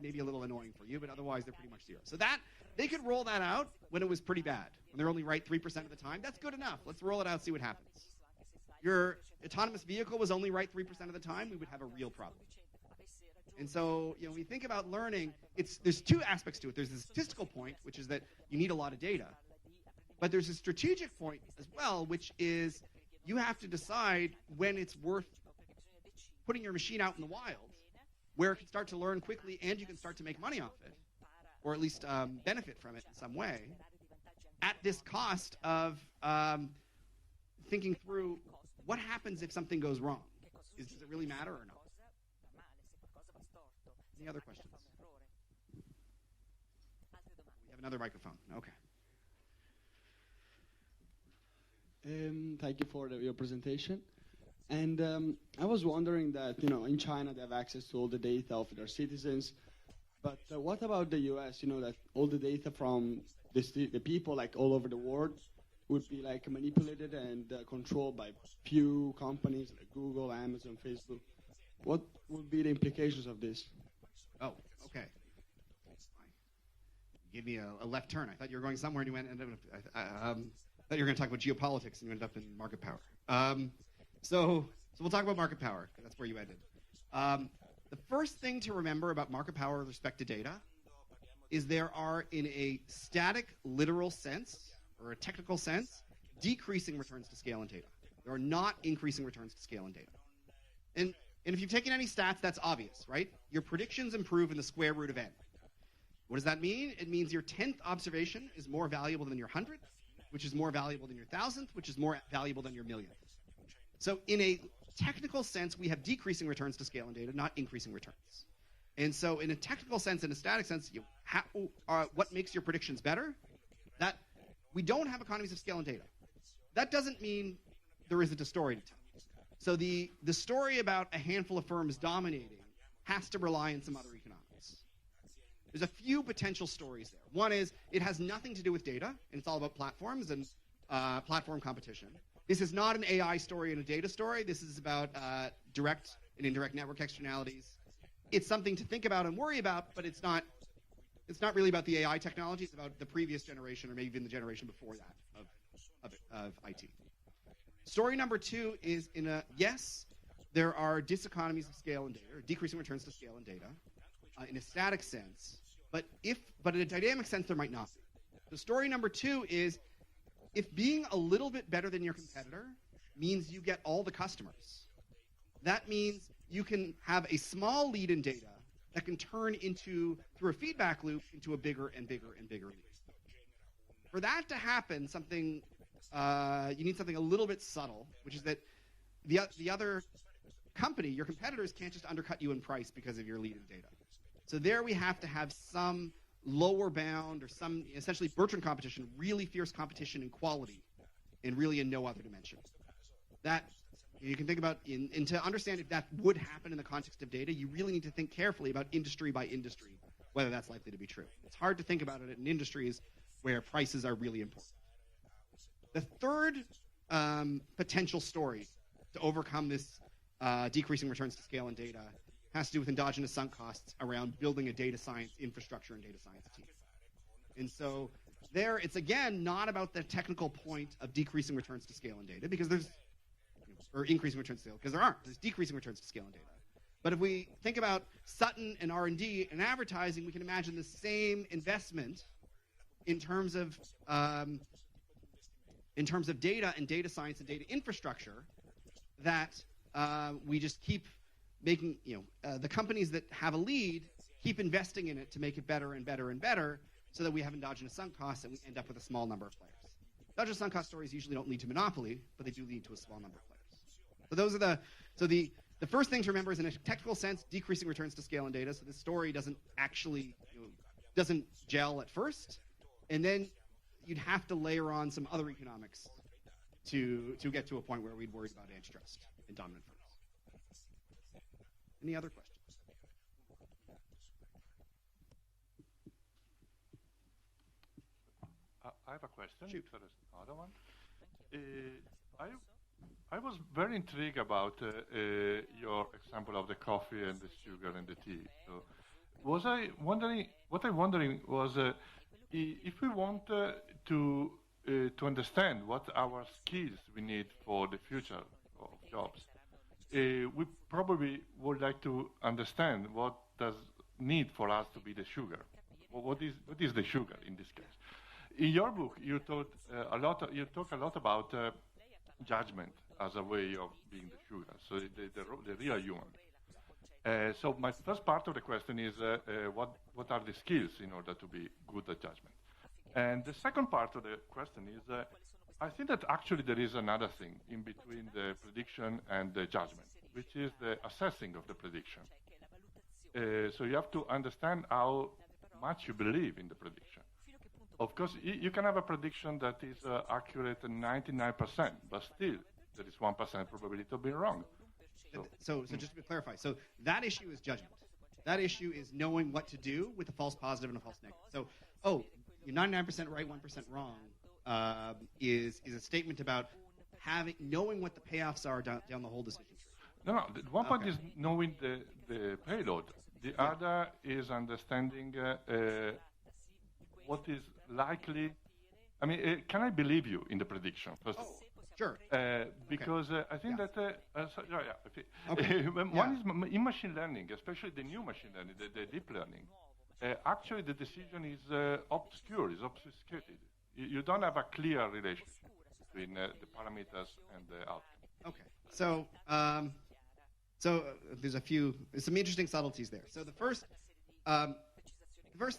Maybe a little annoying for you, but otherwise they're pretty much zero. So that, they could roll that out when it was pretty bad. When they're only right 3% of the time, that's good enough. Let's roll it out, see what happens. Your autonomous vehicle was only right 3% of the time, we would have a real problem. And so, when you think about learning, there's two aspects to it. There's the statistical point, which is that you need a lot of data. But there's a strategic point as well, which is you have to decide when it's worth putting your machine out in the wild, where it can start to learn quickly and you can start to make money off it, or at least benefit from it in some way, at this cost of thinking through what happens if something goes wrong. Does it really matter or not? Any other questions? We have another microphone. Okay. Thank you for your presentation. And I was wondering that, in China they have access to all the data of their citizens. But what about the US? That all the data from the people all over the world would be manipulated and controlled by few companies like Google, Amazon, Facebook. What would be the implications of this? Oh, okay. Give me a left turn. I thought you were going somewhere and you ended up. I thought you were going to talk about geopolitics and you ended up in market power. So we'll talk about market power. That's where you ended. The first thing to remember about market power with respect to data is there are, in a static, literal sense, or a technical sense, decreasing returns to scale in data. There are not increasing returns to scale in data. And if you've taken any stats, that's obvious, right? Your predictions improve in the square root of n. What does that mean? It means your 10th observation is more valuable than your 100th, which is more valuable than your 1,000th, which is more valuable than your 1,000,000th. So in a technical sense, we have decreasing returns to scale in data, not increasing returns. And so in a technical sense, in a static sense, what makes your predictions better? That we don't have economies of scale in data. That doesn't mean there isn't a story to tell. So the story about a handful of firms dominating has to rely on some other economics. There's a few potential stories there. One is it has nothing to do with data, and it's all about platforms and platform competition. This is not an AI story and a data story. This is about direct and indirect network externalities. It's something to think about and worry about, but it's not really about the AI technology. It's about the previous generation or maybe even the generation before that of IT. Story number two is yes, there are diseconomies of scale in data, or decreasing returns to scale in data, in a static sense, but in a dynamic sense, there might not be. So story number two is if being a little bit better than your competitor means you get all the customers, that means you can have a small lead in data that can turn through a feedback loop, into a bigger and bigger and bigger lead. For that to happen, you need something a little bit subtle, which is that the other company, your competitors, can't just undercut you in price because of your lead in data. So there we have to have some lower bound or some essentially Bertrand competition, really fierce competition in quality, and really in no other dimension. That you can think about, and to understand if that would happen in the context of data, you really need to think carefully about industry by industry, whether that's likely to be true. It's hard to think about it in industries where prices are really important. The third potential story to overcome this decreasing returns to scale in data has to do with endogenous sunk costs around building a data science infrastructure and data science team. And so there, it's again not about the technical point of decreasing returns to scale in data, because or increasing returns to scale, because there's decreasing returns to scale in data. But if we think about Sutton and R&D and advertising, we can imagine the same investment in terms of data and data science and data infrastructure that we just keep making, the companies that have a lead keep investing in it to make it better and better and better, so that we have endogenous sunk costs and we end up with a small number of players. Endogenous sunk cost stories usually don't lead to monopoly, but they do lead to a small number of players. So the first thing to remember is, in a technical sense, decreasing returns to scale and data. So this story doesn't actually doesn't gel at first, and then you'd have to layer on some other economics to get to a point where we'd worry about antitrust in dominant firms. Any other questions? I have a question. Shoot. If there is another one. I was very intrigued about your example of the coffee and the sugar and the tea. So, what I'm wondering was, if we want to understand what our skills we need for the future of jobs, we probably would like to understand what does need for us to be the sugar. What is the sugar in this case? In your book, you talk a lot about judgment as a way of being the sugar, so the real human. So my first part of the question is, what are the skills in order to be good at judgment? And the second part of the question is, I think that actually there is another thing in between the prediction and the judgment, which is the assessing of the prediction. So you have to understand how much you believe in the prediction. Of course, you can have a prediction that is accurate 99%, but still there is 1% probability of being wrong. So just to clarify, so that issue is judgment. That issue is knowing what to do with a false positive and a false negative. So, you're 99% right, 1% wrong is a statement about knowing what the payoffs are down the whole decision tree. No. One point is knowing the payload. The other is understanding what is likely. I mean, can I believe you in the prediction, first of all? Sure. Because I think that one is in machine learning, especially the new machine learning, the deep learning. Actually, the decision is obscure, is obfuscated. You don't have a clear relationship between the parameters and the outcome. Okay. So there's some interesting subtleties there. So the first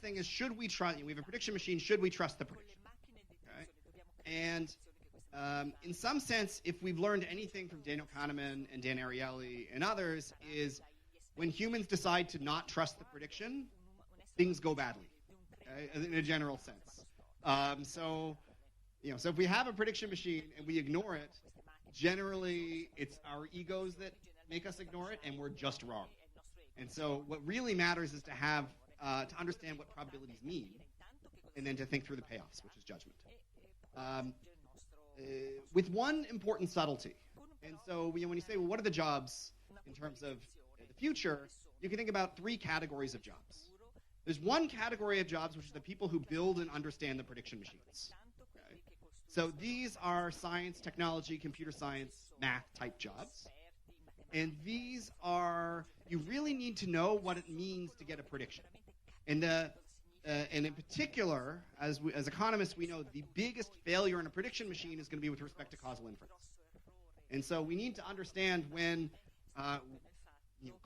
thing is, should we trust? We have a prediction machine. Should we trust the prediction? Okay. And in some sense, if we've learned anything from Daniel Kahneman and Dan Ariely and others, is when humans decide to not trust the prediction, things go badly, okay, in a general sense. So if we have a prediction machine and we ignore it, generally it's our egos that make us ignore it, and we're just wrong. And so what really matters is to have to understand what probabilities mean, and then to think through the payoffs, which is judgment. With one important subtlety. And so when you say, well, what are the jobs in terms of the future, you can think about three categories of jobs. There's one category of jobs, which is the people who build and understand the prediction machines. Okay? So these are science, technology, computer science, math type jobs. And these are, you really need to know what it means to get a prediction. And in particular, as economists, we know the biggest failure in a prediction machine is going to be with respect to causal inference. And so we need to understand when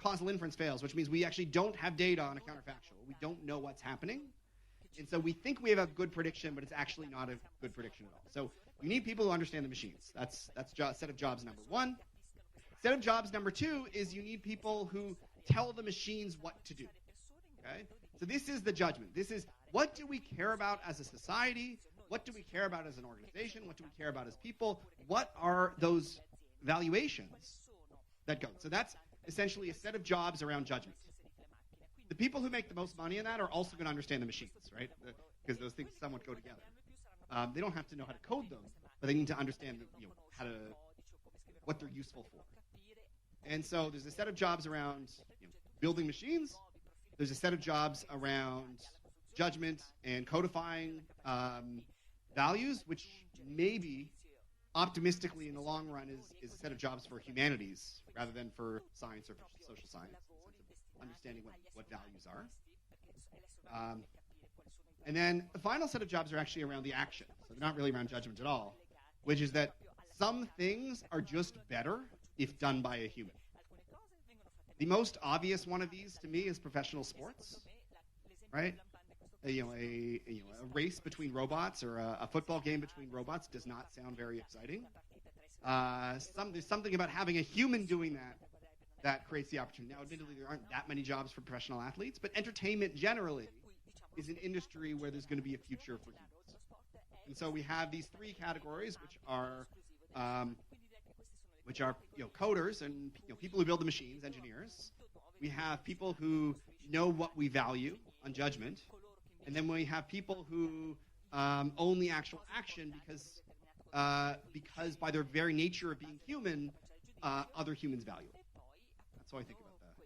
causal inference fails, which means we actually don't have data on a counterfactual. We don't know what's happening. And so we think we have a good prediction, but it's actually not a good prediction at all. So you need people who understand the machines. That's set of jobs number one. Set of jobs number two is you need people who tell the machines what to do. Okay? So this is the judgment. This is, what do we care about as a society? What do we care about as an organization? What do we care about as people? What are those valuations that go? So that's essentially a set of jobs around judgment. The people who make the most money in that are also going to understand the machines, right? Because those things somewhat go together. They don't have to know how to code them, but they need to understand what they're useful for. And so there's a set of jobs around building machines. There's a set of jobs around judgment and codifying values, which maybe optimistically in the long run is a set of jobs for humanities rather than for science or for social science, understanding what values are. And then the final set of jobs are actually around the action. So they're not really around judgment at all, which is that some things are just better if done by a human. The most obvious one of these to me is professional sports, right? A race between robots or a football game between robots does not sound very exciting. There's something about having a human doing that creates the opportunity. Now, admittedly, there aren't that many jobs for professional athletes, but entertainment generally is an industry where there's going to be a future for humans. And so we have these three categories, which are coders and people who build the machines, engineers. We have people who know what we value on judgment, and then we have people who own the actual action because by their very nature of being human, other humans value it. That's how I think about that.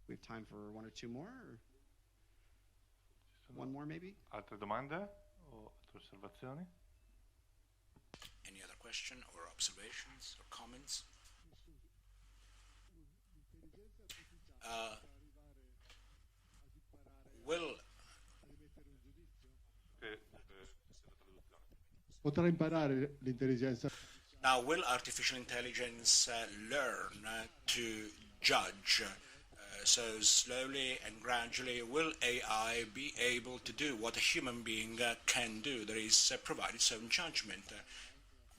We have time for one or two more? Or one more, maybe? Altre domande o altre osservazioni? Any other question or observations or comments? Potrà imparare l'intelligenza. Now, will artificial intelligence learn to judge? So slowly and gradually, will AI be able to do what a human being can do, that is, provide its own judgment?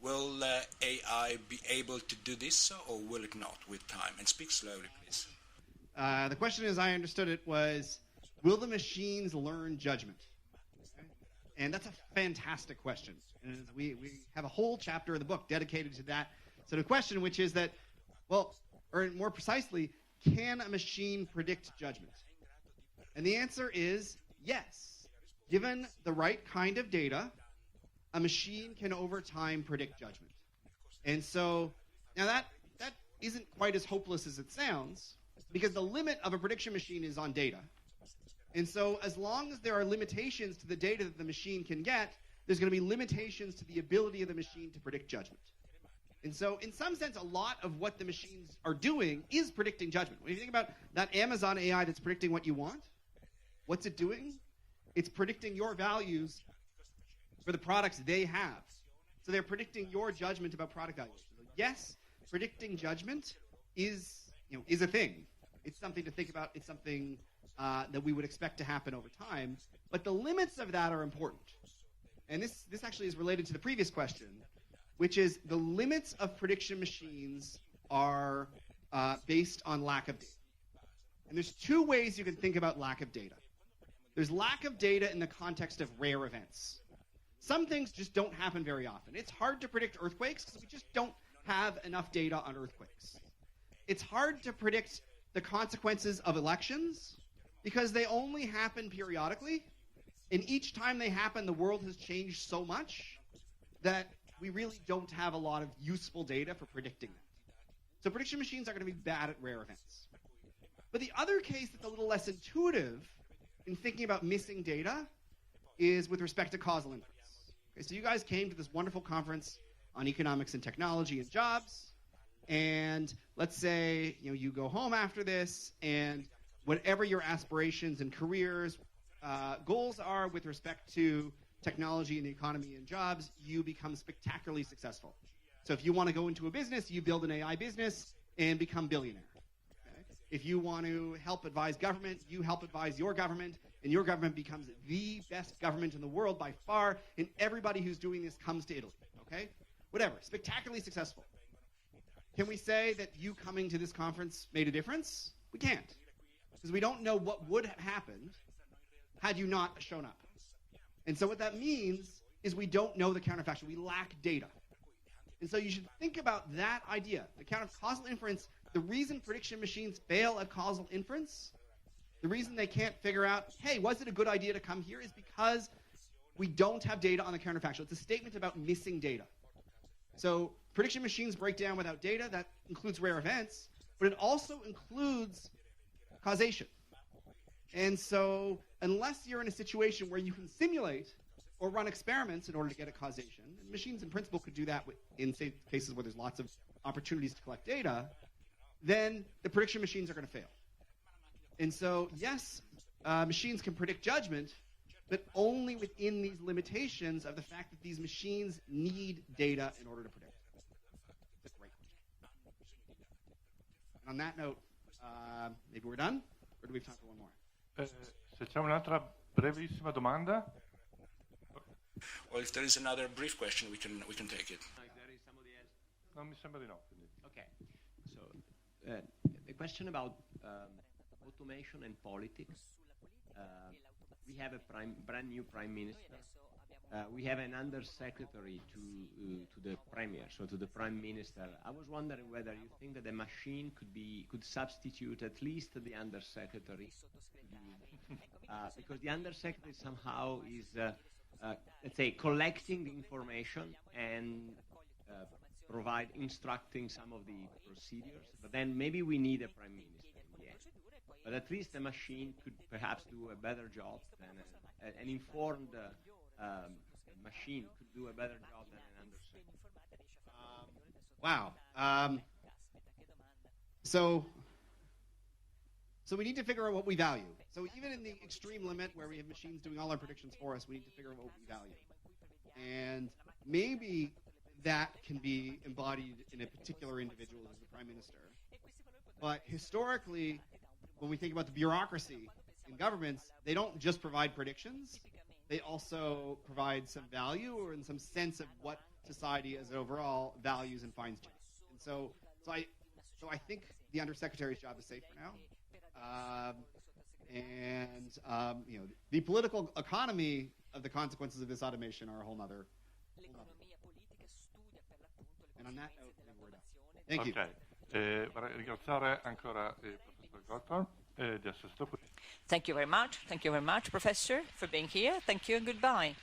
Will AI be able to do this, or will it not with time? And speak slowly, please. The question, as I understood it, was, will the machines learn judgment? Okay. And that's a fantastic question. And we have a whole chapter of the book dedicated to that sort of question, which is that, well, or more precisely, can a machine predict judgment? And the answer is yes. Given the right kind of data, a machine can over time predict judgment. And so, now that isn't quite as hopeless as it sounds, because the limit of a prediction machine is on data. And so as long as there are limitations to the data that the machine can get, there's going to be limitations to the ability of the machine to predict judgment. And so in some sense, a lot of what the machines are doing is predicting judgment. When you think about that Amazon AI that's predicting what you want, what's it doing? It's predicting your values for the products they have. So they're predicting your judgment about product values. So yes, predicting judgment is a thing. It's something to think about. It's something that we would expect to happen over time. But the limits of that are important. And this actually is related to the previous question, which is the limits of prediction machines are based on lack of data. And there's two ways you can think about lack of data. There's lack of data in the context of rare events. Some things just don't happen very often. It's hard to predict earthquakes because we just don't have enough data on earthquakes. It's hard to predict the consequences of elections because they only happen periodically. And each time they happen, the world has changed so much that we really don't have a lot of useful data for predicting that. So prediction machines are going to be bad at rare events. But the other case that's a little less intuitive in thinking about missing data is with respect to causal inputs. Okay, so you guys came to this wonderful conference on economics and technology and jobs, and let's say you go home after this, and whatever your aspirations and careers goals are with respect to technology and the economy and jobs, you become spectacularly successful. So if you want to go into a business, you build an AI business and become billionaire. Okay? If you want to help advise government, you help advise your government, and your government becomes the best government in the world by far, and everybody who's doing this comes to Italy. Okay? Whatever, spectacularly successful. Can we say that you coming to this conference made a difference? We can't, because we don't know what would have happened had you not shown up. And so what that means is we don't know the counterfactual. We lack data. And so you should think about that idea, the causal inference. The reason prediction machines fail at causal inference, the reason they can't figure out, hey, was it a good idea to come here, is because we don't have data on the counterfactual. It's a statement about missing data. So prediction machines break down without data. That includes rare events, but it also includes causation. And so unless you're in a situation where you can simulate or run experiments in order to get a causation, and machines in principle could do that in cases where there's lots of opportunities to collect data, then the prediction machines are going to fail. And so, yes, machines can predict judgment, but only within these limitations of the fact that these machines need data in order to predict. And on that note, maybe we're done, or do we have time for one more? Se c'è un'altra brevissima domanda. Well, if there is another brief question, we can take it. If there is somebody else. No, mi sembra di no. Quindi. Okay. So, a question about automation and politics. We have a brand new prime minister. We have an undersecretary to the premier, so to the prime minister. I was wondering whether you think that a machine could substitute at least the undersecretary, because the undersecretary somehow is, let's say, collecting the information and instructing some of the procedures. But then maybe we need a prime minister in the end. But at least a machine could perhaps do a better job than an informed machine could do a better job than an undersecretary. Wow. So we need to figure out what we value. So even in the extreme limit where we have machines doing all our predictions for us, we need to figure out what we value. And maybe that can be embodied in a particular individual as the prime minister. But historically, when we think about the bureaucracy in governments, they don't just provide predictions. They also provide some value or in some sense of what society as overall values and finds just. And so I think the undersecretary's job is safe for now. The political economy of the consequences of this automation are a whole nother. And on that note, we're done. Thank you. Ok, vorrei ringraziare ancora il professor Goldfarb di essere stato qui. Thank you very much. Thank you very much, Professor, for being here. Thank you and goodbye.